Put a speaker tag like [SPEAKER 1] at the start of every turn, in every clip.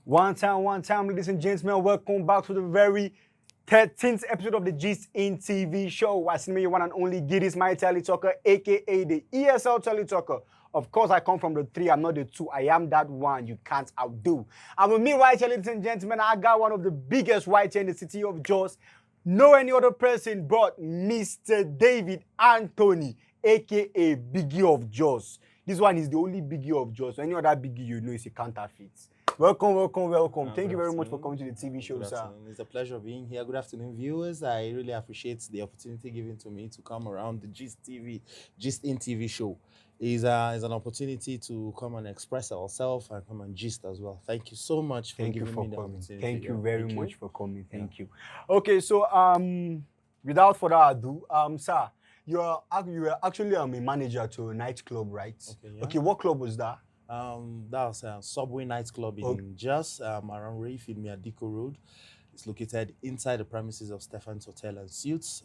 [SPEAKER 1] One time, ladies and gentlemen, welcome back to the very 13th episode of the Gist in TV show. I see me, one and only Giddiezzzz, my Tally Talker, A.K.A. the ESL Tally Talker. Of course, I come from the 3, I'm not the 2. I am that one you can't outdo. And with me right here, ladies and gentlemen, I got one of the biggest right here in the city of Jos. No any other person but Mr. David Anthony, A.K.A. Biggie of Jos. This one is the only Biggie of Jos. Any other Biggie you know is a counterfeit. Welcome. Thank you very much for coming to the TV show, sir.
[SPEAKER 2] It's a pleasure being here. Good afternoon, viewers. I really appreciate the opportunity given to me to come around the Gist in TV show. Is an opportunity to come and express ourselves and come and gist as well. Thank you so much for giving me the opportunity.
[SPEAKER 1] Thank you very much for coming. Thank you. Okay, so without further ado, sir, you were actually a manager to a nightclub, right?
[SPEAKER 2] Okay, yeah.
[SPEAKER 1] Okay, what club was that?
[SPEAKER 2] That was a Subway nightclub in Jos, around Rafe in Miadiko Road. It's located inside the premises of Stefan's Hotel and Suites.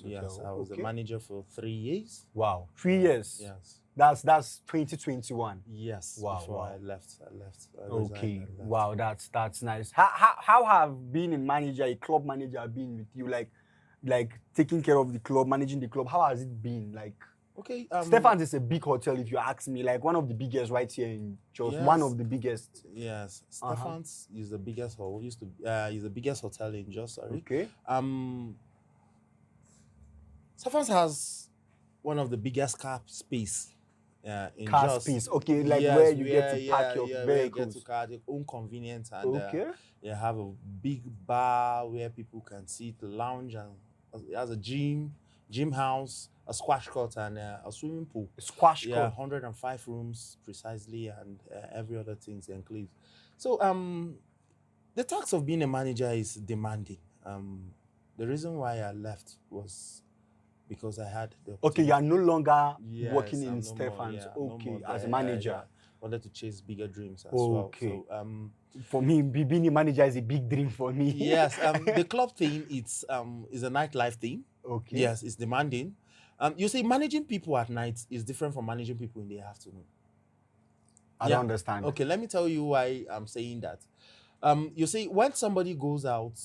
[SPEAKER 2] Yes, I was the manager for 3 years.
[SPEAKER 1] Wow, 3 years.
[SPEAKER 2] Yes.
[SPEAKER 1] That's 2021.
[SPEAKER 2] Yes.
[SPEAKER 1] Wow.
[SPEAKER 2] Before I left.
[SPEAKER 1] Okay. Wow, that's nice. How have being a manager, a club manager, been with you? Like taking care of the club, managing the club. How has it been? Like,
[SPEAKER 2] okay.
[SPEAKER 1] Stefan's is a big hotel, if you ask me. Like one of the biggest right here in Jos. Yes. One of the biggest.
[SPEAKER 2] Yes. Stefan's is the biggest is the biggest hotel in Jos. Sorry.
[SPEAKER 1] Okay.
[SPEAKER 2] Stefan's has one of the biggest car space. In
[SPEAKER 1] car
[SPEAKER 2] Jos.
[SPEAKER 1] space. Okay, like yes, where you get to park your vehicles.
[SPEAKER 2] Where you get to car your own convenience, and you have a big bar where people can sit, lounge, and it has a gym house, a squash court, and a swimming pool.
[SPEAKER 1] A squash court.
[SPEAKER 2] Yeah, 105 rooms precisely, and every other thing's included. So the task of being a manager is demanding. The reason why I left was because I had the
[SPEAKER 1] okay, you are no longer working in Stefan's. As a manager.
[SPEAKER 2] Wanted to chase bigger dreams as well. So,
[SPEAKER 1] for me, being a manager is a big dream for me.
[SPEAKER 2] Yes, the club thing is a nightlife thing.
[SPEAKER 1] Okay.
[SPEAKER 2] Yes, it's demanding. You say managing people at night is different from managing people in the afternoon.
[SPEAKER 1] I don't understand.
[SPEAKER 2] Okay, let me tell you why I'm saying that. You see, when somebody goes out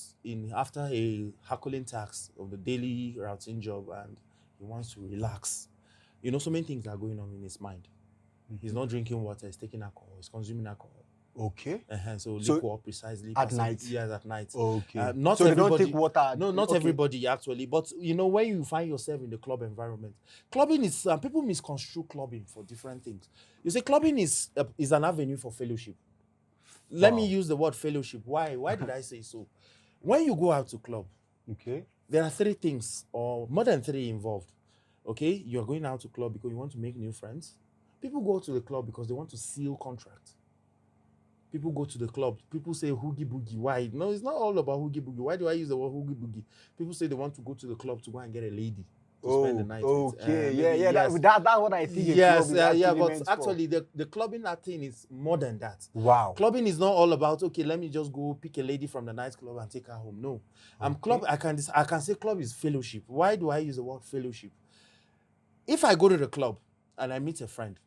[SPEAKER 2] after a Herculean task of the daily routine job and he wants to relax, you know, so many things are going on in his mind. He's not drinking water, he's taking alcohol, he's consuming alcohol.
[SPEAKER 1] Okay.
[SPEAKER 2] So liquor precisely.
[SPEAKER 1] At night?
[SPEAKER 2] Yes, at night.
[SPEAKER 1] Okay.
[SPEAKER 2] Not
[SPEAKER 1] so
[SPEAKER 2] everybody,
[SPEAKER 1] they don't take water?
[SPEAKER 2] No, not everybody actually. But, you know, when you find yourself in the club environment, clubbing is, people misconstrue clubbing for different things. You see, clubbing is an avenue for fellowship. Let me use the word fellowship. Why? Why did I say so? When you go out to club,
[SPEAKER 1] okay,
[SPEAKER 2] there are 3 things or more than 3 involved. Okay, you're going out to club because you want to make new friends. People go to the club because they want to seal contract. People go to the club. People say hoogie boogie. Why? No, it's not all about hoogie boogie. Why do I use the word hoogie boogie? People say they want to go to the club to go and get a lady. Spend the night
[SPEAKER 1] okay,
[SPEAKER 2] with.
[SPEAKER 1] Yes. That's what I think.
[SPEAKER 2] Yes, but actually the clubbing thing is more than that.
[SPEAKER 1] Wow.
[SPEAKER 2] Clubbing is not all about, okay, let me just go pick a lady from the nightclub and take her home. No. Club, I can say club is fellowship. Why do I use the word fellowship? If I go to the club and I meet a friend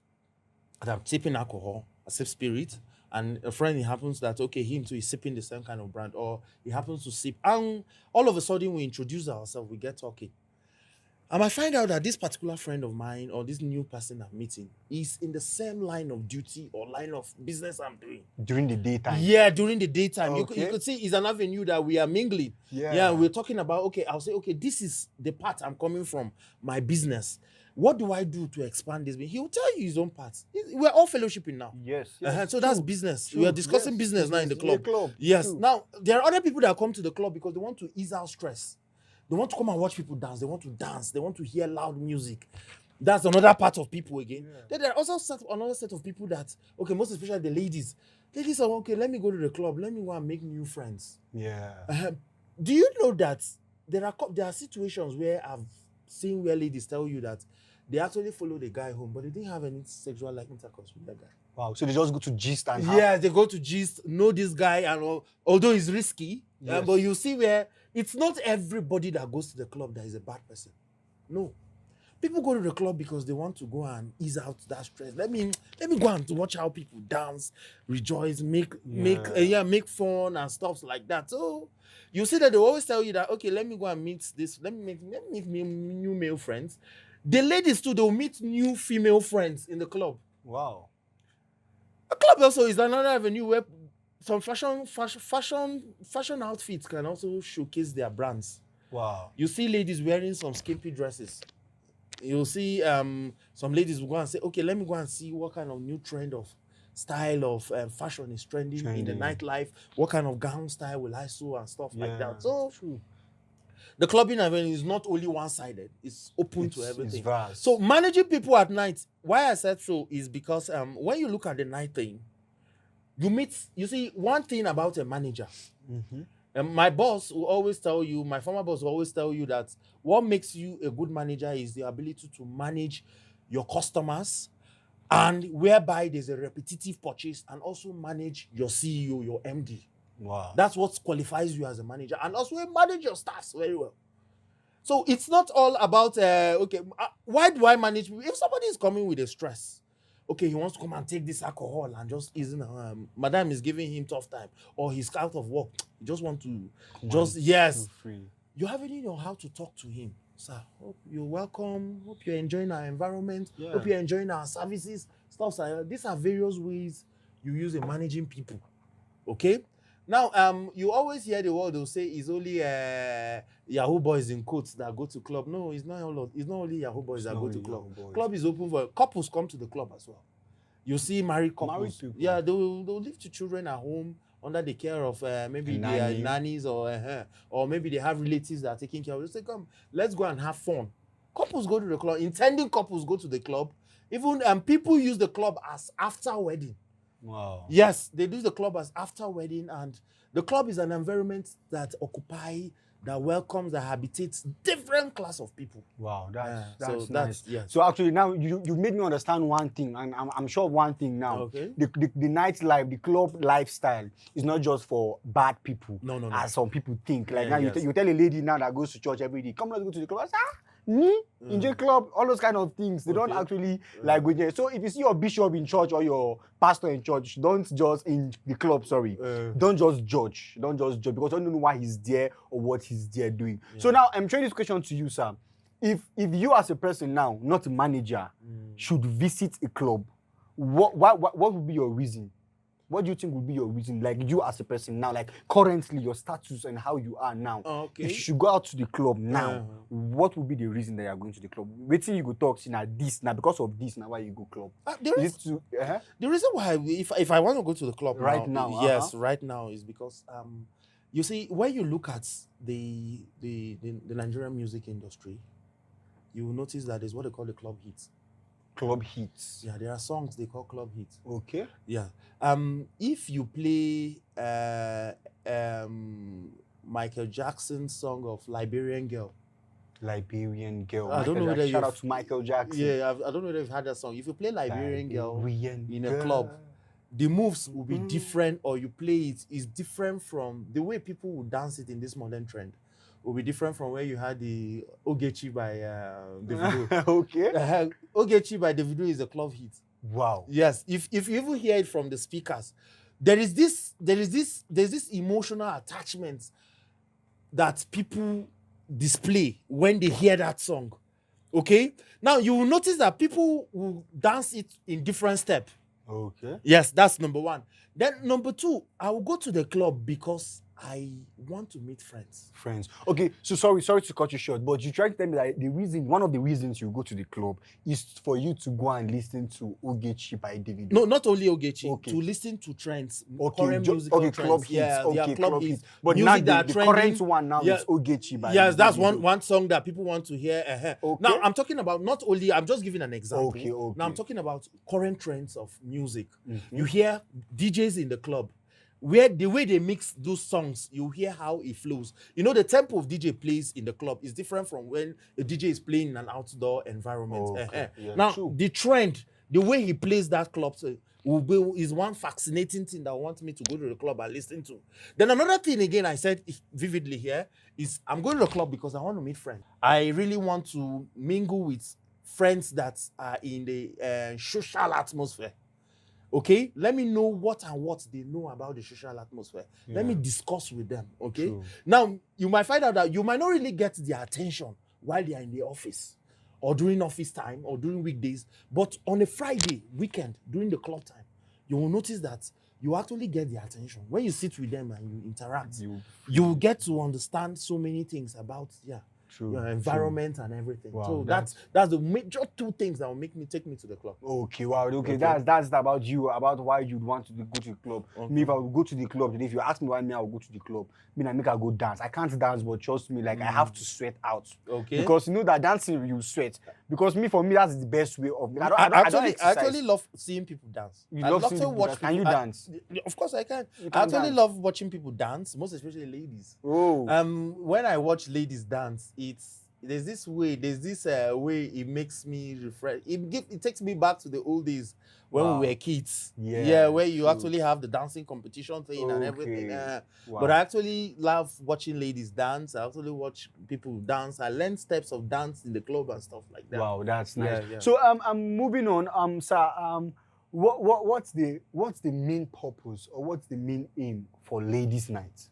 [SPEAKER 2] and I'm sipping alcohol, I sip spirit, and a friend, it happens that, okay, him too is sipping the same kind of brand, or he happens to sip, and all of a sudden we introduce ourselves, we get talking. And I find out that this particular friend of mine or this new person I'm meeting is in the same line of duty or line of business I'm doing.
[SPEAKER 1] During the daytime?
[SPEAKER 2] Yeah, during the daytime.
[SPEAKER 1] Okay.
[SPEAKER 2] You could see it's an avenue that we are mingling. Yeah, we're talking about, okay, I'll say, okay, this is the part I'm coming from, my business. What do I do to expand this? He will tell you his own parts. We're all fellowshipping now.
[SPEAKER 1] Yes.
[SPEAKER 2] So that's business. We are discussing business now in the club. Yes.
[SPEAKER 1] True.
[SPEAKER 2] Now, there are other people that come to the club because they want to ease out stress. They want to come and watch people dance. They want to dance. They want to hear loud music. That's another part of people again. Yeah. Then there are also another set of people that, okay, most especially the ladies. Ladies are, okay, let me go to the club. Let me go and make new friends.
[SPEAKER 1] Yeah.
[SPEAKER 2] Do you know that there are situations where I've seen where ladies tell you that they actually follow the guy home, but they didn't have any sexual intercourse with that guy.
[SPEAKER 1] Wow. So they just go to gist and
[SPEAKER 2] they go to gist, know this guy, and although it's risky, but you see where it's not everybody that goes to the club that is a bad person. No. People go to the club because they want to go and ease out that stress. Let me go and watch how people dance, rejoice, make fun and stuff like that. So you see that they always tell you that, okay, let me go and meet this, let me meet new male friends. The ladies too, they'll meet new female friends in the club.
[SPEAKER 1] Wow.
[SPEAKER 2] A club also is another avenue where some fashion outfits can also showcase their brands.
[SPEAKER 1] Wow.
[SPEAKER 2] You see ladies wearing some skimpy dresses. You'll see some ladies will go and say, okay, let me go and see what kind of new trend of style of fashion is trending in the nightlife. What kind of gown style will I sew and stuff like that. So
[SPEAKER 1] true.
[SPEAKER 2] The clubbing event is not only one-sided. It's open to everything.
[SPEAKER 1] It's vast.
[SPEAKER 2] So managing people at night, why I said so is because when you look at the night thing, you see one thing about a manager. My boss will always tell you, my former boss will always tell you that what makes you a good manager is the ability to manage your customers, and whereby there's a repetitive purchase, and also manage your CEO, your MD.
[SPEAKER 1] Wow.
[SPEAKER 2] That's what qualifies you as a manager, and also manage your staffs very well. So it's not all about, why do I manage people? If somebody is coming with a stress, okay, he wants to come and take this alcohol and just isn't, madam is giving him tough time, or he's out of work, he just want to,
[SPEAKER 1] free.
[SPEAKER 2] You already know how to talk to him. Sir, hope you're welcome, hope you're enjoying our environment, hope you're enjoying our services, stuff like that. These are various ways you use in managing people, okay? Now, you always hear the word they'll say it's only Yahoo boys in quotes that go to club. No, it's not only Yahoo boys that go to club. Club is open for couples. Come to the club as well. You see married couples. They'll leave the children at home under the care of maybe their nannies or maybe they have relatives that are taking care of. They say, come, let's go and have fun. Couples go to the club. Intending couples go to the club. Even people use the club as after wedding.
[SPEAKER 1] Wow.
[SPEAKER 2] Yes, they do the club as after wedding, and the club is an environment that welcomes, that habitates different class of people.
[SPEAKER 1] Wow, that's
[SPEAKER 2] so
[SPEAKER 1] nice.
[SPEAKER 2] Yes.
[SPEAKER 1] So actually now you made me understand one thing, and I'm sure of one thing now.
[SPEAKER 2] Okay.
[SPEAKER 1] The nightlife, the club lifestyle is not just for bad people.
[SPEAKER 2] No.
[SPEAKER 1] As some people think. Like now you tell a lady now that goes to church every day, come let's go to the club. Me in the club, all those kind of things. They don't actually like go there. So if you see your bishop in church or your pastor in church, don't just in the club. Don't just judge. Don't just judge because you don't know why he's there or what he's there doing. So now I'm throwing this question to you, sir. If you as a person now, not a manager, should visit a club, what would be your reason? What do you think would be your reason? Like you as a person now, like currently your status and how you are now.
[SPEAKER 2] Okay.
[SPEAKER 1] If you should go out to the club now, what would be the reason that you are going to the club? Waiting you go talk, see now this, now because of this, now why you go club?
[SPEAKER 2] The reason why, if I want to go to the club
[SPEAKER 1] right now,
[SPEAKER 2] right now is because you see, when you look at the Nigerian music industry, you will notice that there's what they call the club hits.
[SPEAKER 1] Club hits.
[SPEAKER 2] Yeah, there are songs they call club hits.
[SPEAKER 1] Okay.
[SPEAKER 2] Yeah. If you play Michael Jackson's song of Liberian Girl.
[SPEAKER 1] I don't know whether shout out to Michael Jackson.
[SPEAKER 2] Yeah, I don't know whether you've heard that song. If you play Liberian Girl in a club, the moves will be different, or you play it is different from the way people will dance it in this modern trend. Will be different from where you had the Ogechi by Davido.
[SPEAKER 1] Okay.
[SPEAKER 2] Ogechi by Davido is a club hit.
[SPEAKER 1] Wow.
[SPEAKER 2] Yes. If you even hear it from the speakers, there's this emotional attachment that people display when they hear that song. Okay? Now you will notice that people will dance it in different steps.
[SPEAKER 1] Okay.
[SPEAKER 2] Yes, that's number one. Then number two, I will go to the club because I want to meet friends.
[SPEAKER 1] Okay, so sorry to cut you short, but you tried to tell me that one of the reasons you go to the club is for you to go and listen to Ogechi by Davido.
[SPEAKER 2] No, not only Ogechi, to listen to trends, current musical trends.
[SPEAKER 1] Club hits.
[SPEAKER 2] Yeah, club hits.
[SPEAKER 1] But music now the current one now is Ogechi by Davido.
[SPEAKER 2] Yes, that's one song that people want to hear. Okay. Now, I'm talking about not only, I'm just giving an example.
[SPEAKER 1] Okay.
[SPEAKER 2] Now, I'm talking about current trends of music. You hear DJs in the club, where the way they mix those songs, you hear how it flows. You know, the tempo of DJ plays in the club is different from when a DJ is playing in an outdoor environment. Now, the trend, the way he plays that club is one fascinating thing that wants me to go to the club and listen to. Then another thing, again, I said vividly here, is I'm going to the club because I want to meet friends. I really want to mingle with friends that are in the social atmosphere. Okay, let me know what they know about the social atmosphere. Let me discuss with them. Okay,
[SPEAKER 1] True.
[SPEAKER 2] now you might find out that you might not really get their attention while they are in the office or during office time or during weekdays, but on a Friday weekend during the club time, you will notice that you actually get their attention when you sit with them and you interact. You will get to understand so many things about your environment and everything.
[SPEAKER 1] Wow,
[SPEAKER 2] so that's the major two things that will take me to the club.
[SPEAKER 1] Okay, wow, okay. That's about you, about why you'd want to go to the club. Me, if I would go to the club, if you ask me why me, I would go to the club. Me, I make I go dance. I can't dance, but trust me, like I have to sweat out.
[SPEAKER 2] Okay.
[SPEAKER 1] Because you know that dancing you sweat. Because for me, that's the best way of. I
[SPEAKER 2] actually love seeing people dance.
[SPEAKER 1] I love to watch. Can you dance?
[SPEAKER 2] Of course I can. I actually love watching people dance, most especially ladies.
[SPEAKER 1] Oh.
[SPEAKER 2] When I watch ladies dance, there's this way it makes me refresh. It takes me back to the old days when we were kids. Yeah, where you actually have the dancing competition thing and everything. But I actually love watching ladies dance. I actually watch people dance. I learn steps of dance in the club and stuff like that.
[SPEAKER 1] Wow, that's nice.
[SPEAKER 2] Yeah.
[SPEAKER 1] So I'm moving on. Sir, what's the main purpose or what's the main aim for ladies' night?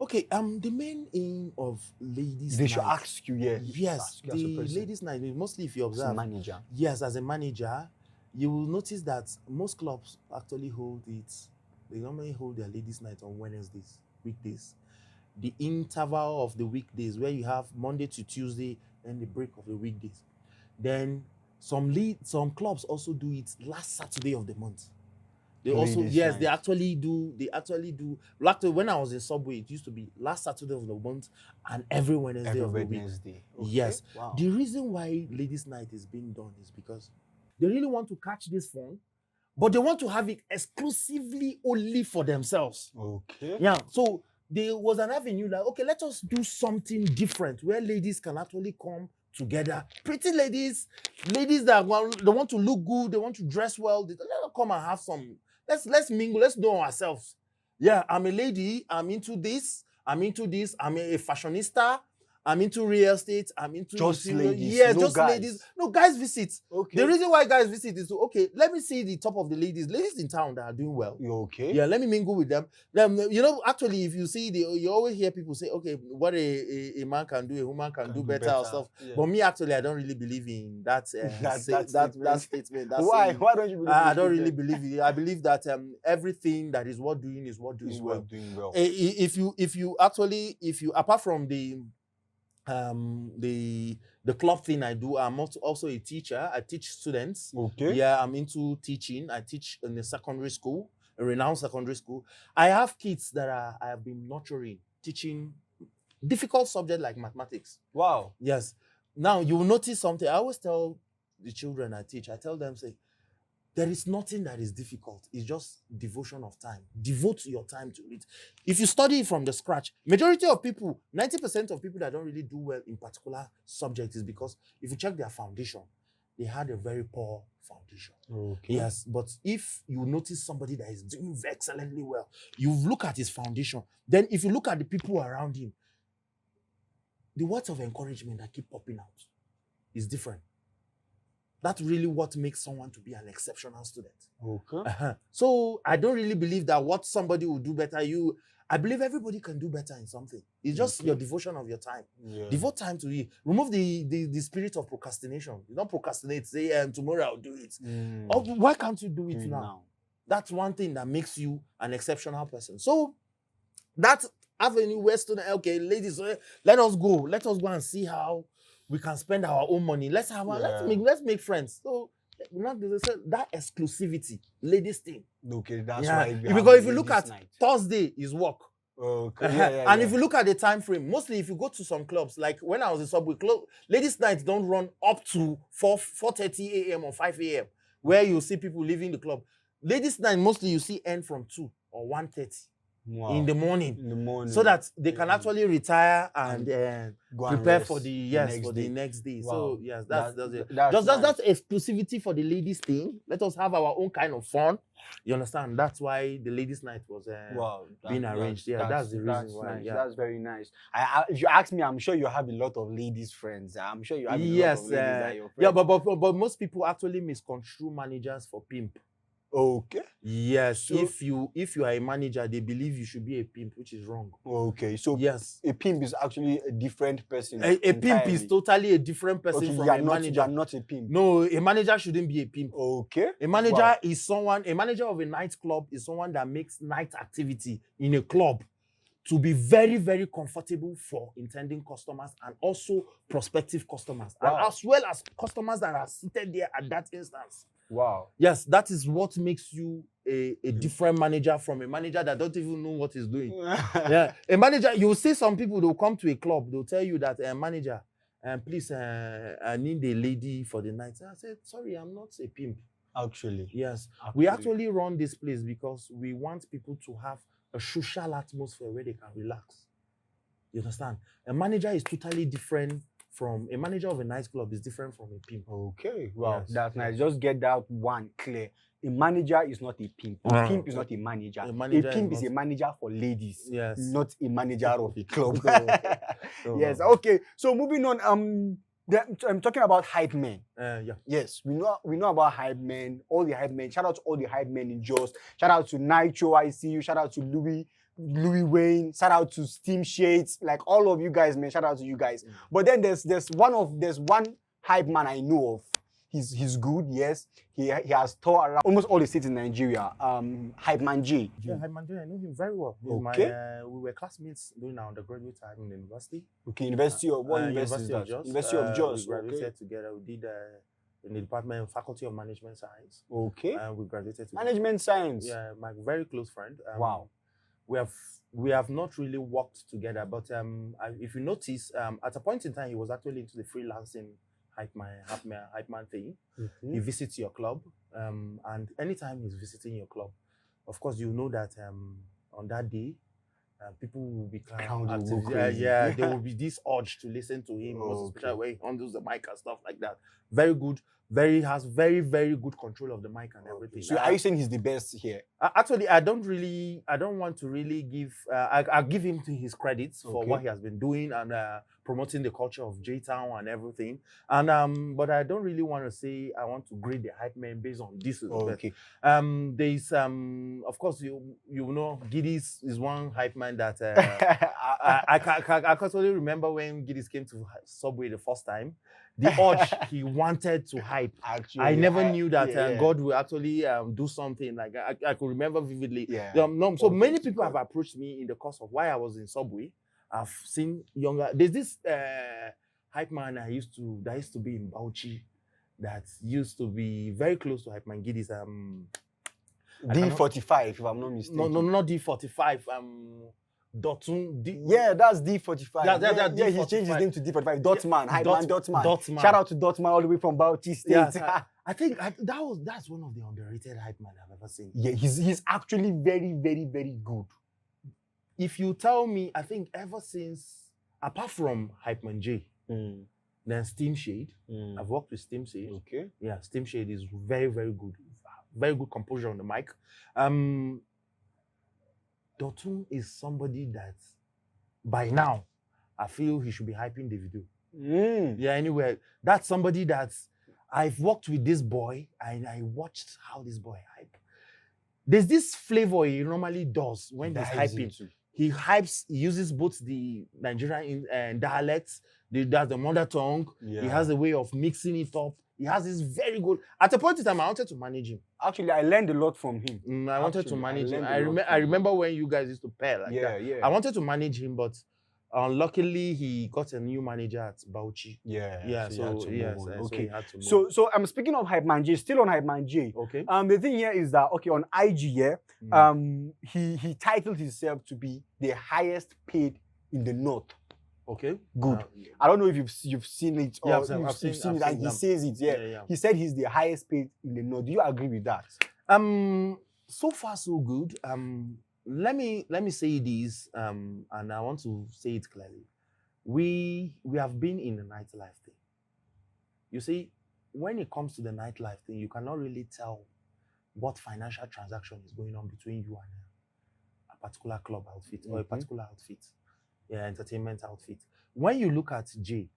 [SPEAKER 2] Okay, the main aim of ladies'
[SPEAKER 1] They
[SPEAKER 2] night.
[SPEAKER 1] should ask you,
[SPEAKER 2] Yes, the ladies' night, mostly if you observe.
[SPEAKER 1] As a manager.
[SPEAKER 2] Yes, as a manager, you will notice that most clubs actually hold it. They normally hold their ladies' night on Wednesdays, weekdays. The interval of the weekdays where you have Monday to Tuesday and the break of the weekdays. Then some clubs also do it last Saturday of the month. They also they actually do. Like when I was in Subway, it used to be last Saturday of the month and every Wednesday of the week.
[SPEAKER 1] Okay.
[SPEAKER 2] Yes.
[SPEAKER 1] Wow.
[SPEAKER 2] The reason why ladies' night is being done is because they really want to catch this fun, but they want to have it exclusively only for themselves.
[SPEAKER 1] Okay.
[SPEAKER 2] Yeah. So there was an avenue that let us do something different where ladies can actually come together. Pretty ladies that they want to look good, they want to dress well. Let them come and have some. Let's mingle. Let's know ourselves. Yeah, I'm a lady. I'm into this. I'm a fashionista. I'm into real estate. I'm into
[SPEAKER 1] just ladies.
[SPEAKER 2] Yeah,
[SPEAKER 1] no
[SPEAKER 2] just
[SPEAKER 1] guys.
[SPEAKER 2] ladies. No, guys visit.
[SPEAKER 1] Okay.
[SPEAKER 2] The reason why guys visit is let me see the top of the ladies in town that are doing well.
[SPEAKER 1] Okay.
[SPEAKER 2] Yeah, let me mingle with them. Actually, if you see you always hear people say, what a man can do, a woman can do better or stuff. Yeah. But me, actually, I don't really believe in that statement.
[SPEAKER 1] Why? Why don't you believe
[SPEAKER 2] I don't really believe it. I believe that everything that is worth doing is worth doing well. If you apart from the club thing I do, I'm also a teacher. I teach students.
[SPEAKER 1] Okay.
[SPEAKER 2] Yeah, I'm into teaching. I teach in a secondary school, a renowned secondary school. I have kids that I have been nurturing, teaching difficult subjects like mathematics.
[SPEAKER 1] Wow.
[SPEAKER 2] Yes. Now you will notice something. I always tell the children I teach, I tell them, say, there is nothing that is difficult. It's just devotion of time. Devote your time to it. If you study from the scratch, majority of people, 90% of people that don't really do well in particular subjects is because if you check their foundation, they had a very poor foundation.
[SPEAKER 1] Okay.
[SPEAKER 2] Yes, but if you notice somebody that is doing excellently well, you look at his foundation. Then if you look at the people around him, the words of encouragement that keep popping out is different. That's really what makes someone to be an exceptional student.
[SPEAKER 1] Okay.
[SPEAKER 2] So I don't really believe that what somebody will do better. I believe everybody can do better in something. It's just your devotion of your time. Yeah. Devote time to it. Remove the spirit of procrastination. You don't procrastinate. Say, tomorrow I'll do it. Or why can't you do it now? That's one thing that makes you an exceptional person. So that avenue where students, ladies, let us go. Let us go and see how we can spend our own money. Let's make friends. So that exclusivity, ladies thing.
[SPEAKER 1] Okay, that's why.
[SPEAKER 2] Because if you look at Thursday is work.
[SPEAKER 1] Okay.
[SPEAKER 2] And if you look at the time frame, mostly if you go to some clubs, like when I was in Subway, ladies' nights don't run up to 4:30 a.m. or 5 a.m. where you see people leaving the club. Ladies' night mostly you see end from 2 or 1:30.
[SPEAKER 1] Wow.
[SPEAKER 2] in the morning.
[SPEAKER 1] In the morning.
[SPEAKER 2] So that they can actually retire and
[SPEAKER 1] Go and
[SPEAKER 2] prepare
[SPEAKER 1] rest
[SPEAKER 2] for the next day.
[SPEAKER 1] Wow.
[SPEAKER 2] So yes, that's it.
[SPEAKER 1] That's
[SPEAKER 2] That's exclusivity for the ladies thing. Let us have our own kind of fun. You understand? That's why the ladies' night was being arranged. That's the reason why.
[SPEAKER 1] Nice.
[SPEAKER 2] Yeah.
[SPEAKER 1] That's very nice. If you ask me, I'm sure you have a lot of ladies friends. I'm sure you have a lot of ladies that you're friends.
[SPEAKER 2] Yeah, but most people actually misconstrue managers for pimp.
[SPEAKER 1] Okay.
[SPEAKER 2] Yes.
[SPEAKER 1] So,
[SPEAKER 2] if you are a manager, they believe you should be a pimp, which is wrong.
[SPEAKER 1] Okay. So
[SPEAKER 2] yes,
[SPEAKER 1] a pimp is actually a different person.
[SPEAKER 2] A pimp is totally a different person from a manager.
[SPEAKER 1] You are not a pimp.
[SPEAKER 2] No, a manager shouldn't be a pimp.
[SPEAKER 1] Okay.
[SPEAKER 2] A manager is someone. A manager of a nightclub is someone that makes night activity in a club to be very, very comfortable for intending customers and also prospective customers, and as well as customers that are seated there at that instance.
[SPEAKER 1] Wow.
[SPEAKER 2] Yes, that is what makes you a different manager from a manager that don't even know what he's doing. Yeah, a manager, you'll see some people, they'll come to a club, they'll tell you that, manager, please, I need a lady for the night. I said, sorry, I'm not a pimp.
[SPEAKER 1] Actually.
[SPEAKER 2] Yes. We actually run this place because we want people to have a social atmosphere where they can relax. You understand? A manager is totally different from a manager of a nightclub is different from a pimp.
[SPEAKER 1] Okay, wow,
[SPEAKER 2] yes.
[SPEAKER 1] That's nice. Just get that one clear. A manager is not a pimp. A pimp is not a manager. A pimp is a manager for ladies,
[SPEAKER 2] yes,
[SPEAKER 1] not a manager of a club. Yes. Okay. So moving on. I'm talking about hype men.
[SPEAKER 2] Yeah.
[SPEAKER 1] Yes, we know about hype men. All the hype men. Shout out to all the hype men in Jos. Shout out to Nitro. I see you. Shout out to Louis Wayne, shout out to Steam Shades, like all of you guys, man. Shout out to you guys. But then there's one hype man I know of. He's good, yes. He has toured around almost all the states in Nigeria. Hype Man J.
[SPEAKER 2] Yeah, Hype Man J, I know him very well.
[SPEAKER 1] Okay.
[SPEAKER 2] We were classmates during our undergraduate time in the university.
[SPEAKER 1] Okay, University of what
[SPEAKER 2] University of Jos.
[SPEAKER 1] University of Jos.
[SPEAKER 2] We graduated together. We did in the department of Faculty of Management Science.
[SPEAKER 1] Okay.
[SPEAKER 2] And we graduated together.
[SPEAKER 1] Management Science.
[SPEAKER 2] Yeah, my very close friend.
[SPEAKER 1] Wow.
[SPEAKER 2] We have not really worked together, but if you notice, at a point in time, he was actually into the freelancing hype man thing. Mm-hmm. He visits your club, and anytime he's visiting your club, of course, you know that on that day, people will be crazy. Yeah, there will be this urge to listen to him, especially when he handles the mic and stuff like that. Very good. Has very, very good control of the mic and everything.
[SPEAKER 1] So are you saying he's the best here?
[SPEAKER 2] Actually, I don't want to really give, I give him to his credits for what he has been doing and promoting the culture of J-Town and everything. And but I don't really want to say I want to grade the hype man based on this.
[SPEAKER 1] Okay.
[SPEAKER 2] There's of course you know Giddiezzzz is one hype man that I can totally remember when Giddiezzzz came to Subway the first time. The urge he wanted to hype. Actually, I never knew that God will actually do something like I could remember vividly. Yeah. So many people have approached me in the course of why I was in Subway. I've seen younger. There's this hype man that used to be in Bauchi, that used to be very close to hype man Giddiezzzz.
[SPEAKER 1] D45, if I'm not mistaken.
[SPEAKER 2] No, not D45. Dotun.
[SPEAKER 1] That's D45.
[SPEAKER 2] Yeah,
[SPEAKER 1] he changed his name to D45. Dotman, hype man Dotman.
[SPEAKER 2] Dotman.
[SPEAKER 1] Shout out to Dotman all the way from Bauchi State.
[SPEAKER 2] Yeah, I think that's one of the underrated hype man I've ever seen.
[SPEAKER 1] Yeah, he's actually very, very, very good.
[SPEAKER 2] If you tell me, I think ever since, apart from Hype Man J, then Steam Shade. I've worked with Steam Shade.
[SPEAKER 1] Okay.
[SPEAKER 2] Yeah, Steam Shade is very, very good. Very good composure on the mic. Dotun is somebody that, by now, I feel he should be hyping the video. Yeah, anyway, that's somebody that I've worked with this boy and I watched how this boy hype. There's this flavor he normally does when he's hyping. He hypes, he uses both the Nigerian dialects, that's the mother tongue. Yeah. He has a way of mixing it up. He has this very good. At a point in time, I wanted to manage him.
[SPEAKER 1] Actually, I learned a lot from him.
[SPEAKER 2] I wanted to manage him. I remember when you guys used to pair like that. Yeah. I wanted to manage him, but luckily he got a new manager at Bauchi. So he had to move.
[SPEAKER 1] So I'm speaking of Hype Man J, still on Hype Man J.
[SPEAKER 2] Okay.
[SPEAKER 1] The thing here is that on IG he titled himself to be the highest paid in the North.
[SPEAKER 2] Okay.
[SPEAKER 1] Good. I don't know if you've seen it or
[SPEAKER 2] I've seen it,
[SPEAKER 1] and he says it. Yeah. He said he's the highest paid in the North. Do you agree with that?
[SPEAKER 2] So far so good. let me say this, and I want to say it clearly. We have been in the nightlife thing. You see, when it comes to the nightlife thing, you cannot really tell what financial transaction is going on between you and a particular club outfit or a particular outfit, entertainment outfit. When you look at Jay,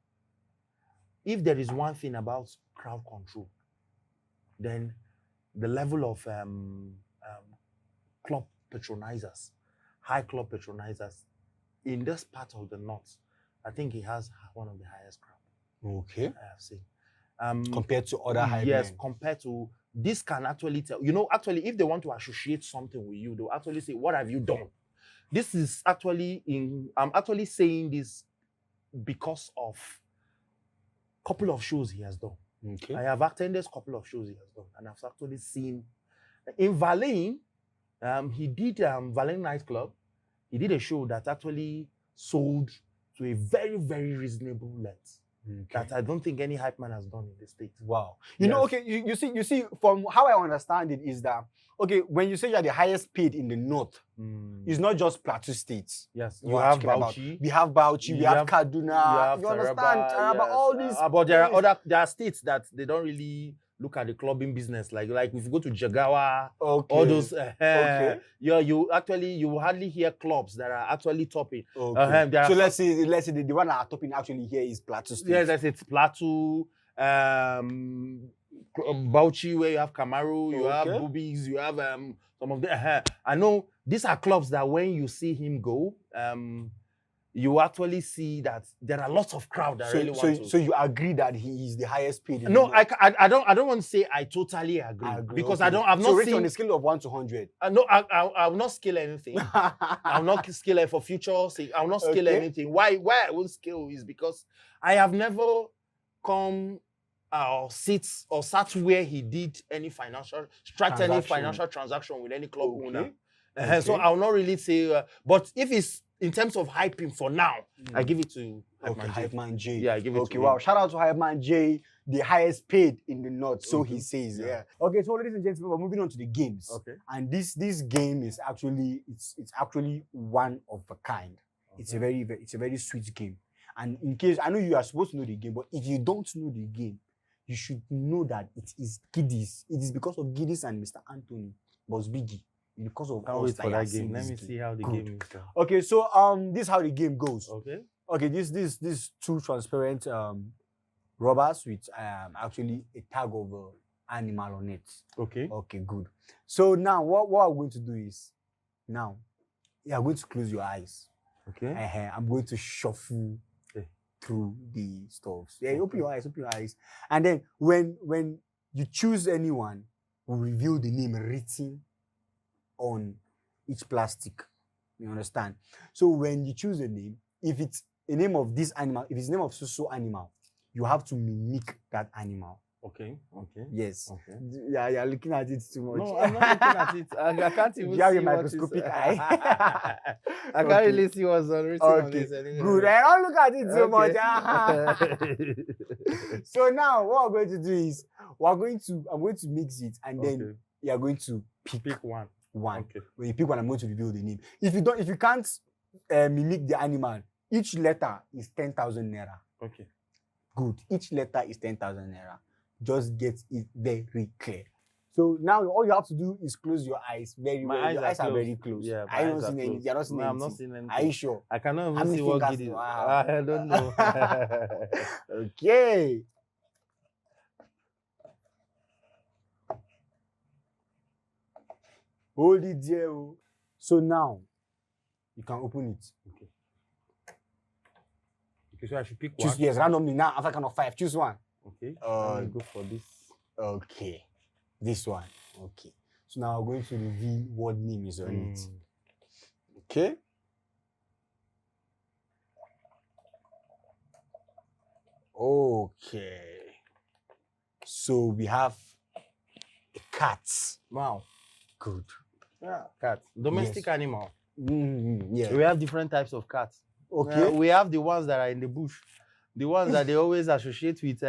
[SPEAKER 2] if there is one thing about crowd control, then the level of club patronizers, high club patronizers in this part of the north, I think he has one of the highest crowd.
[SPEAKER 1] Okay.
[SPEAKER 2] I have seen.
[SPEAKER 1] Compared to other hype
[SPEAKER 2] yes,
[SPEAKER 1] men.
[SPEAKER 2] compared to this can actually tell, you know, actually if they want to associate something with you, they'll actually say, what have you done? This is actually I'm actually saying this because of a couple of shows he has done.
[SPEAKER 1] Okay.
[SPEAKER 2] I have attended a couple of shows he has done, and I've actually seen in Valin, he did Valin nightclub. He did a show that actually sold to a very, very reasonable length. That I don't think any hype man has done in the States.
[SPEAKER 1] Wow. You know, okay, you see, from how I understand it is that, okay, when you say you're the highest paid in the north, it's not just Plateau states.
[SPEAKER 2] Yes,
[SPEAKER 1] you have Bauchi. We have Bauchi, we have Kaduna, you understand? Taraba, all these.
[SPEAKER 2] But there are states that they don't really look at the clubbing business. Like if you go to Jagawa, all those, you hardly hear clubs that are actually topping.
[SPEAKER 1] Okay. So let's say the one that are topping actually here is Plateau State.
[SPEAKER 2] Yes, it's Plateau, Bauchi, where you have Kamaru, you have Boobies, you have some of the. I know these are clubs that when you see him go, you actually see that there are lots of crowd that really want to.
[SPEAKER 1] So you agree that he is the highest paid?
[SPEAKER 2] No, I don't want to say I totally agree because I've not
[SPEAKER 1] so
[SPEAKER 2] seen
[SPEAKER 1] on a scale of 1 to 100.
[SPEAKER 2] No, I will not scale anything. I will not scale it for future sake. I will not scale anything. Why I won't scale is because I have never come or sat where he did any financial transaction with any club owner. So I will not really say. But if it's in terms of hyping for now, I give it to
[SPEAKER 1] Hype Man J.
[SPEAKER 2] Yeah, I give it to him.
[SPEAKER 1] Wow. Shout out to Hype Man J, the highest paid in the north, so he says. Yeah. Okay, so ladies and gentlemen, we're moving on to the games.
[SPEAKER 2] Okay.
[SPEAKER 1] And this game is actually it's actually one of a kind. Okay. It's a very sweet game. And in case I know you are supposed to know the game, but if you don't know the game, you should know that it is Giddiezzzz. It is because of Giddiezzzz and Mr. Anthony, but Biggie. Because of
[SPEAKER 2] can't wait for that game. Let me see how the game is.
[SPEAKER 1] Okay, so this is how the game goes. Okay, this two transparent rubbers with actually a tag of animal on it. Okay, good. So now what I'm going to do is now you are going to close your eyes. Okay. I'm going to shuffle through the stuff. Yeah, open your eyes. And then when you choose anyone, we'll reveal the name written on each plastic. You understand? So when you choose a name, if it's a name of this animal, if it's the name of so animal, you have to mimic that animal. Okay. Yes. Okay. Yeah, you're looking at it too much.
[SPEAKER 2] No, I'm not looking at it. I can't even see.
[SPEAKER 1] You have a microscopic eye.
[SPEAKER 2] I can't really see what's written on this anyway.
[SPEAKER 1] Good. I don't look at it too much. So now what we're going to do is I'm going to mix it, and then you're going to pick one. Okay. When you pick one, I'm going to reveal the name. If you can't mimic the animal, each letter is 10,000 naira. Okay. Good. Each letter is 10,000 naira. Just get it very clear. So now all you have to do is close your eyes very well. Your eyes are very close. Yeah, I don't see anything. You're not seeing anything. I'm not seeing anything. Are you sure?
[SPEAKER 2] I cannot even see what Giddiezzzz. I don't know.
[SPEAKER 1] Okay. Hold it there. So now you can open it. Okay.
[SPEAKER 2] So I should pick
[SPEAKER 1] one. Choose, yes, randomly now. After count of 5, choose one.
[SPEAKER 2] Okay. Let me go for this.
[SPEAKER 1] Okay. This one. Okay. So now we're going to reveal what name is on it. Okay. Okay. So we have a cat.
[SPEAKER 2] Wow.
[SPEAKER 1] Good.
[SPEAKER 2] Yeah, cat. Domestic animal.
[SPEAKER 1] Yeah.
[SPEAKER 2] We have different types of cats.
[SPEAKER 1] Okay.
[SPEAKER 2] We have the ones that are in the bush. the ones that they always associate with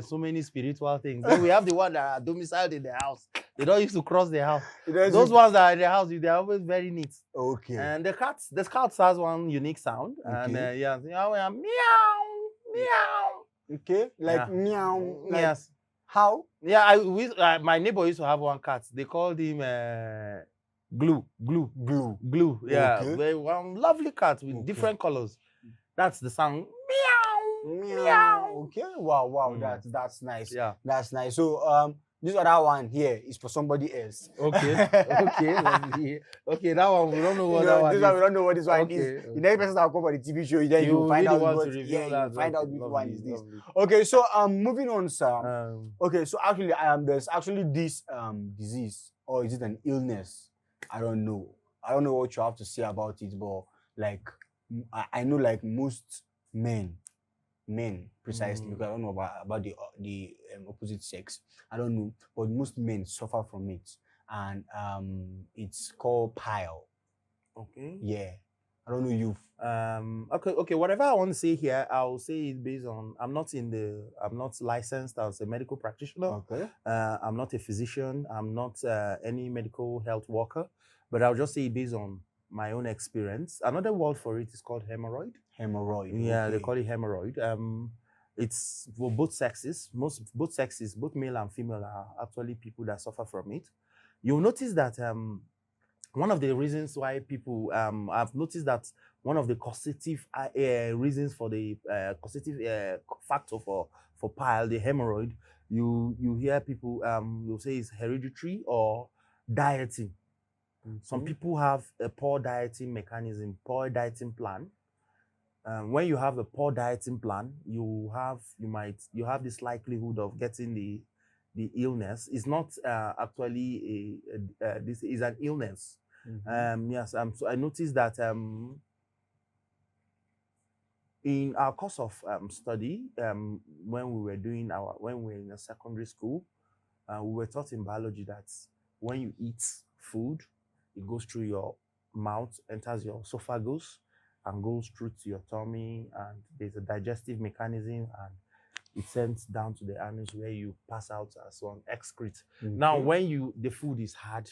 [SPEAKER 2] so many spiritual things. Then we have the one that are domiciled in the house. They don't used to cross the house. Those ones that are in the house, they're always very neat.
[SPEAKER 1] Okay.
[SPEAKER 2] And the Scouts has one unique sound. And yeah, we are meow, meow.
[SPEAKER 1] Okay, like meow. Like,
[SPEAKER 2] yes.
[SPEAKER 1] How?
[SPEAKER 2] Yeah, my neighbor used to have one cat. They called him Glue. Yeah,
[SPEAKER 1] Okay.
[SPEAKER 2] very one lovely cat with different colors. That's the sound. Meow.
[SPEAKER 1] Okay. Wow. That's nice.
[SPEAKER 2] Yeah.
[SPEAKER 1] That's nice. So this other one here is for somebody else.
[SPEAKER 2] Okay. Let's see. Okay, that one we don't know what that one is.
[SPEAKER 1] This one we don't know what this one is.
[SPEAKER 2] Okay.
[SPEAKER 1] The next person that will come for the TV show, then you find
[SPEAKER 2] really
[SPEAKER 1] out
[SPEAKER 2] want
[SPEAKER 1] what.
[SPEAKER 2] to reveal
[SPEAKER 1] Yeah,
[SPEAKER 2] that.
[SPEAKER 1] you find out which
[SPEAKER 2] Lovely,
[SPEAKER 1] one is this.
[SPEAKER 2] lovely.
[SPEAKER 1] Okay, so moving on, sir. Okay, so actually, there's actually this disease, or is it an illness? I don't know. I don't know what you have to say about it, but like I know like most men precisely, because I don't know about the opposite sex. I don't know, but most men suffer from it, and it's called pile.
[SPEAKER 2] Okay.
[SPEAKER 1] Yeah, I don't know you.
[SPEAKER 2] Okay. Whatever I want to say here, I'll say it based on I'm not licensed as a medical practitioner.
[SPEAKER 1] Okay.
[SPEAKER 2] I'm not a physician. I'm not any medical health worker, but I'll just say it based on my own experience. Another word for it is called hemorrhoid.
[SPEAKER 1] Hemorrhoid.
[SPEAKER 2] Yeah,
[SPEAKER 1] okay.
[SPEAKER 2] They call it hemorrhoid. It's for both sexes. Both male and female are actually people that suffer from it. You'll notice that one of the reasons why people I've noticed that one of the causative reasons for the causative factor for pile, the hemorrhoid, you hear people will say it's hereditary or dieting. Some people have a poor dieting mechanism, poor dieting plan. When you have a poor dieting plan, you have this likelihood of getting the illness. It's not actually this is an illness. Yes. So I noticed that in our course of study, when we were in a secondary school, we were taught in biology that when you eat food, it goes through your mouth, enters your esophagus, and goes through to your tummy, and there's a digestive mechanism, and it sends down to the anus where you pass out as one excrete. Okay. Now, when the food is hard,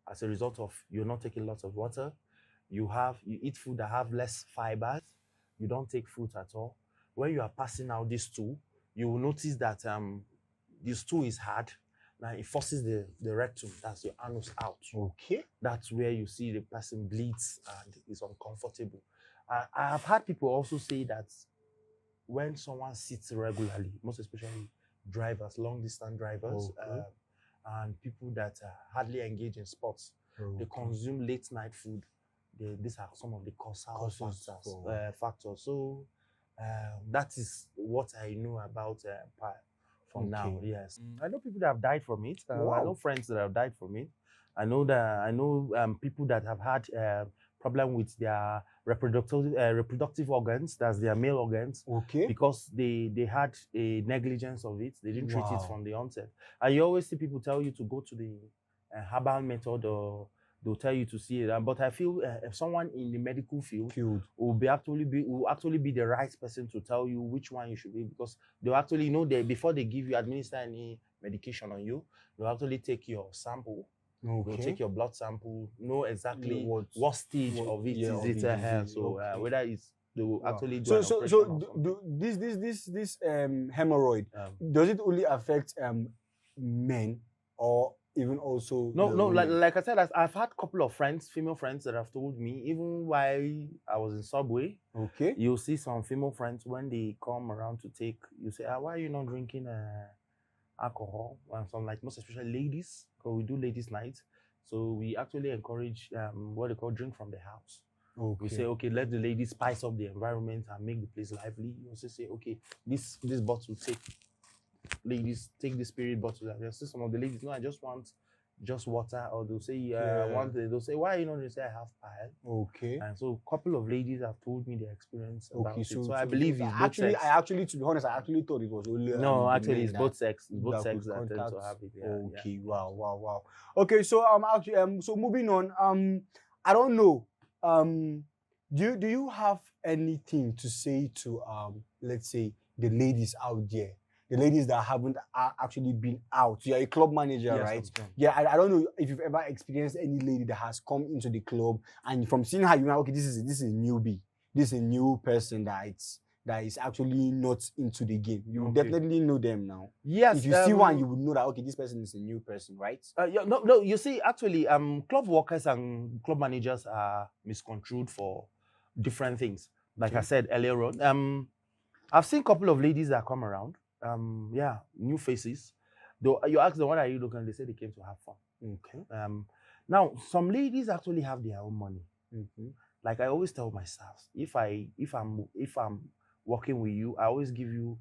[SPEAKER 2] as a result of you're not taking lots of water, you eat food that have less fibers, you don't take fruit at all. When you are passing out this stool, you will notice that the stool is hard. Now it forces the rectum, that's your anus, out.
[SPEAKER 1] Okay.
[SPEAKER 2] That's where you see the person bleeds and is uncomfortable. I have had people also say that when someone sits regularly, most especially drivers, long-distance drivers, and people that hardly engage in sports, they consume late-night food. These are some of the causal factors. So that is what I know about pile. From now, yes. I know people that have died from it. I know friends that have died from it. I know people that have had problem with their reproductive organs, that's their male organs. Okay. Because they had a negligence of it. They didn't treat it from the onset. And you always see people tell you to go to the herbal method, or they'll tell you to see it. But I feel if someone in the medical field will actually be the right person to tell you which one you should be, because they'll actually know that before they administer any medication on you, they'll actually take your sample. Okay. They'll take your blood sample, know exactly what stage of it is it. So whether it's they will actually do
[SPEAKER 1] this hemorrhoid, does it only affect men, or even also
[SPEAKER 2] no, like I said, I've had a couple of female friends that have told me, even while I was in subway, you'll see some female friends when they come around to take, you say, why are you not drinking alcohol? And some, like, most especially ladies, because we do ladies night, so we actually encourage what they call drink from the house. We say, okay, let the ladies spice up the environment and make the place lively. You also say, okay, this bottle, ladies take the spirit bottle. And there's some of the ladies, no, I just want just water, or they'll say, they'll say, why you know? They say, I have pile. Okay. And so a couple of ladies have told me their experience about it. So I believe it's both sex.
[SPEAKER 1] I actually, to be honest, I actually thought it was only
[SPEAKER 2] actually it's both sex. It's both sex that tend to have it.
[SPEAKER 1] Okay. Wow. Okay, so actually so moving on, I don't know. Do you have anything to say to let's say the ladies out there, the ladies that haven't actually been out? You're a club manager,
[SPEAKER 2] Yes,
[SPEAKER 1] right?
[SPEAKER 2] I'm done.
[SPEAKER 1] Yeah, I don't know if you've ever experienced any lady that has come into the club and from seeing her, you know, okay, this is a newbie, this is a new person that is actually not into the game. You
[SPEAKER 2] Okay.
[SPEAKER 1] definitely know them now.
[SPEAKER 2] Yes.
[SPEAKER 1] If you see one, you would know that okay, this person is a new person, right?
[SPEAKER 2] Yeah, no. You see, actually, club workers and club managers are misconstrued for different things. Like I said earlier on, I've seen a couple of ladies that come around. Yeah, new faces. Though you ask them, what are you looking? They say they came to have fun.
[SPEAKER 1] Okay.
[SPEAKER 2] Now some ladies actually have their own money. Like I always tell my staff, if I'm working with you, I always give you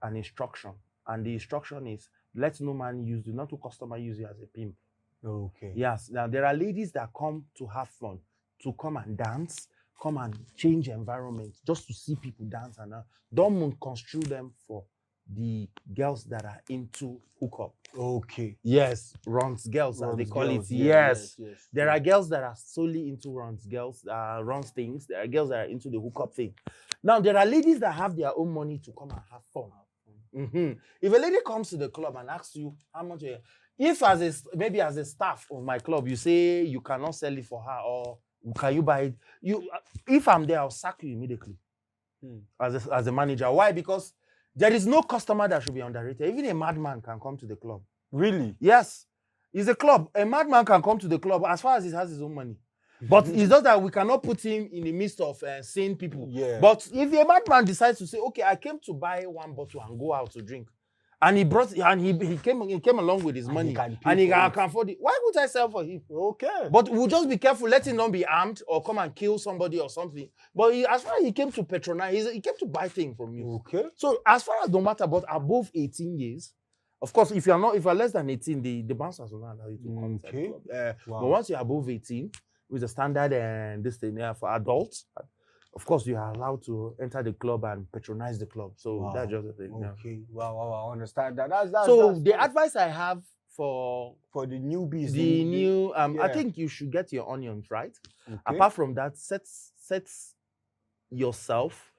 [SPEAKER 2] an instruction, and the instruction is let no man use you, not to customer use you as a pimp.
[SPEAKER 1] Okay.
[SPEAKER 2] Yes. Now there are ladies that come to have fun, to come and dance, come and change environment, just to see people dance, and don't construe them for the girls that are into hookup.
[SPEAKER 1] Okay.
[SPEAKER 2] Yes, runs girls, as they
[SPEAKER 1] Runs
[SPEAKER 2] call
[SPEAKER 1] girls,
[SPEAKER 2] it.
[SPEAKER 1] yeah,
[SPEAKER 2] Yes. There are girls that are solely into runs girls, runs things. There are girls that are into the hookup thing. Now there are ladies that have their own money to come and have fun. If a lady comes to the club and asks you how much, if maybe as a staff of my club, you say you cannot sell it for her, or can you buy it? If I'm there, I'll sack you immediately as a manager. Why? Because there is no customer that should be underrated. Even a madman can come to the club.
[SPEAKER 1] Really?
[SPEAKER 2] Yes. It's a club. A madman can come to the club as far as he has his own money. But it's just that we cannot put him in the midst of sane people.
[SPEAKER 1] Yeah.
[SPEAKER 2] But if a madman decides to say, okay, I came to buy one bottle and go out to drink, and he came along with his money, and he can afford it, why would I sell for him?
[SPEAKER 1] Okay.
[SPEAKER 2] But we'll just be careful, let him not be armed or come and kill somebody or something. But as far as he came to patronize, he came to buy things from you.
[SPEAKER 1] Okay.
[SPEAKER 2] So as far as no matter, but above 18 years, of course, if you're less than 18, the bouncers will not allow you to come inside the club.
[SPEAKER 1] Wow.
[SPEAKER 2] But once you're above 18, with the standard and this thing for adults, of course you are allowed to enter the club and patronize the club. So that's just the thing.
[SPEAKER 1] Okay. Wow. I understand that.
[SPEAKER 2] That's the advice I have for
[SPEAKER 1] the newbies.
[SPEAKER 2] The new I think you should get your onions right.
[SPEAKER 1] Okay.
[SPEAKER 2] Apart from that, set yourself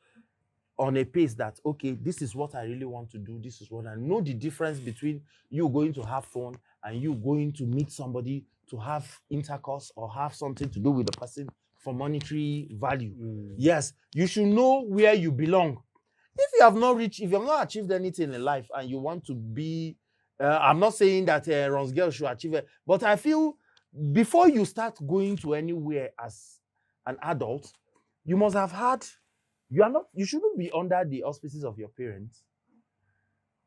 [SPEAKER 2] on a pace that, okay, this is what I really want to do. This is what I know, the difference between you going to have fun and you going to meet somebody to have intercourse or have something to do with the person for monetary value. Yes, you should know where you belong. If you have not achieved anything in life and you want to be, I'm not saying that Ron's girl should achieve it, but I feel before you start going to anywhere as an adult, you must have had, you shouldn't be under the auspices of your parents.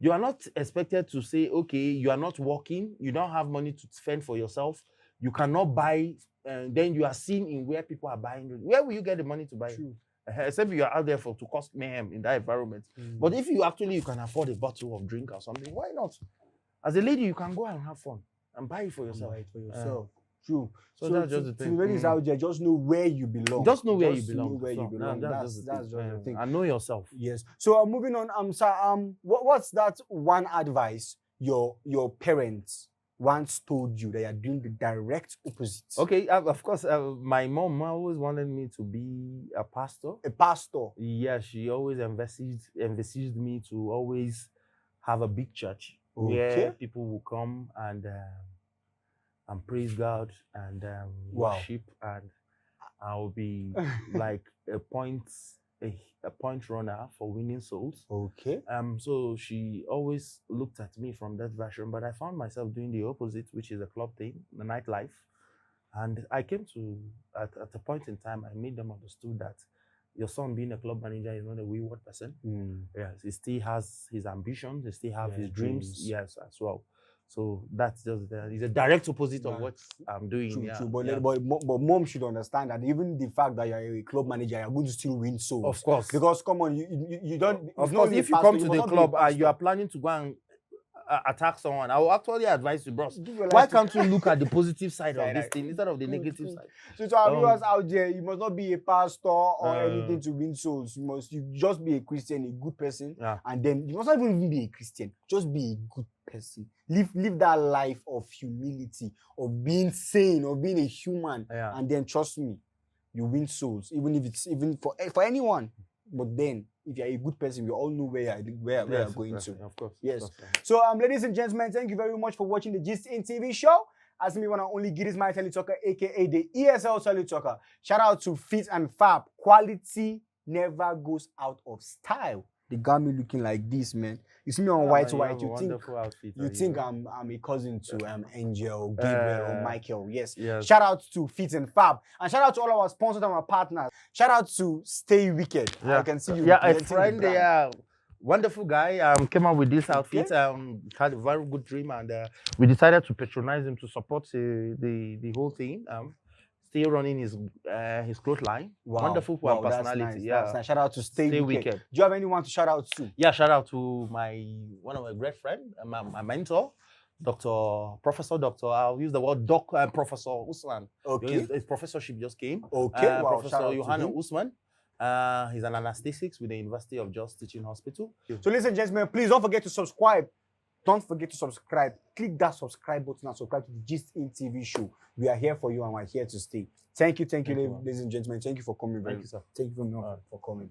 [SPEAKER 2] You are not expected to say, okay, you are not working, you don't have money to spend for yourself, you cannot buy, then you are seen in where people are buying. Where will you get the money to buy? True. Except you are out there to cause mayhem in that environment. But if you can afford a bottle of drink or something, why not? As a lady, you can go and have fun and buy it for yourself.
[SPEAKER 1] True.
[SPEAKER 2] So that's just the thing.
[SPEAKER 1] To ladies out there, just know where you belong.
[SPEAKER 2] Just know where you belong.
[SPEAKER 1] That's just the thing.
[SPEAKER 2] And know yourself.
[SPEAKER 1] Yes. So moving on, sir, what's that one advice your parents once told you that you're doing the direct opposite?
[SPEAKER 2] Okay, of course, my mom always wanted me to be a pastor.
[SPEAKER 1] A pastor?
[SPEAKER 2] Yeah, she always envisaged me to always have a big church where people will come and praise God and worship, and I'll be like a point runner for winning souls. Okay. So she always looked at me from that version, but I found myself doing the opposite, which is a club thing, the nightlife. And I came to at a point in time, I made them understood that your son being a club manager is not a wayward person. Yes, he still has his ambitions, he still has his dreams. Yes, as well. So that's just it's a direct opposite of what I'm doing.
[SPEAKER 1] True. But mom should understand that even the fact that you're a club manager, you're going to still win souls.
[SPEAKER 2] Of course.
[SPEAKER 1] Because come on, you don't.
[SPEAKER 2] Of course, if you come to the club and you are planning to go and attack someone, I will actually advise you, bros. Why can't you look at the positive side of this thing instead of the negative side?
[SPEAKER 1] So to our viewers out there, you must not be a pastor or anything to win souls. You just be a Christian, a good person, and then you must not even be a Christian. Just be a good person. Live that life of humility, of being sane, of being a human, and then trust me, you win souls, even if it's even for anyone. But then, if you're a good person, we all know where you're going to.
[SPEAKER 2] Of course.
[SPEAKER 1] Yes.
[SPEAKER 2] Of course.
[SPEAKER 1] So, ladies and gentlemen, thank you very much for watching the Gist in TV show. As me, one and only Giddiezzzz, my Telly Talker, A.K.A. the ESL Telly Talker. Shout out to Fit and Fab. Quality never goes out of style. They got me looking like this, man. You see me on white, you think I'm a cousin to Angel, Gabriel, or Michael. Yes. Shout out to Fit and Fab, and shout out to all our sponsors and our partners. Shout out to Stay Wicked. I can see you.
[SPEAKER 2] Yeah, a friend. Yeah, wonderful guy. Came up with this outfit. Had a very good dream, and we decided to patronize him to support the whole thing. Still running his clothes line.
[SPEAKER 1] Wow.
[SPEAKER 2] Wonderful personality.
[SPEAKER 1] That's nice. Shout out to Stay Wicked. Do you have anyone to shout out to?
[SPEAKER 2] Yeah, shout out to one of my great friends, my mentor, Professor Doctor. I'll use the word Professor Usman.
[SPEAKER 1] Okay.
[SPEAKER 2] His professorship just came.
[SPEAKER 1] Okay.
[SPEAKER 2] Professor Johanna Usman. He's an anesthetics with the University of Just Teaching Hospital.
[SPEAKER 1] So ladies and gentlemen, please don't forget to subscribe. Don't forget to subscribe. Click that subscribe button and subscribe to the Gist in TV show. We are here for you and we're here to stay. Thank you, ladies and gentlemen. Thank you for coming.
[SPEAKER 2] Thank you, sir.
[SPEAKER 1] Thank you for coming.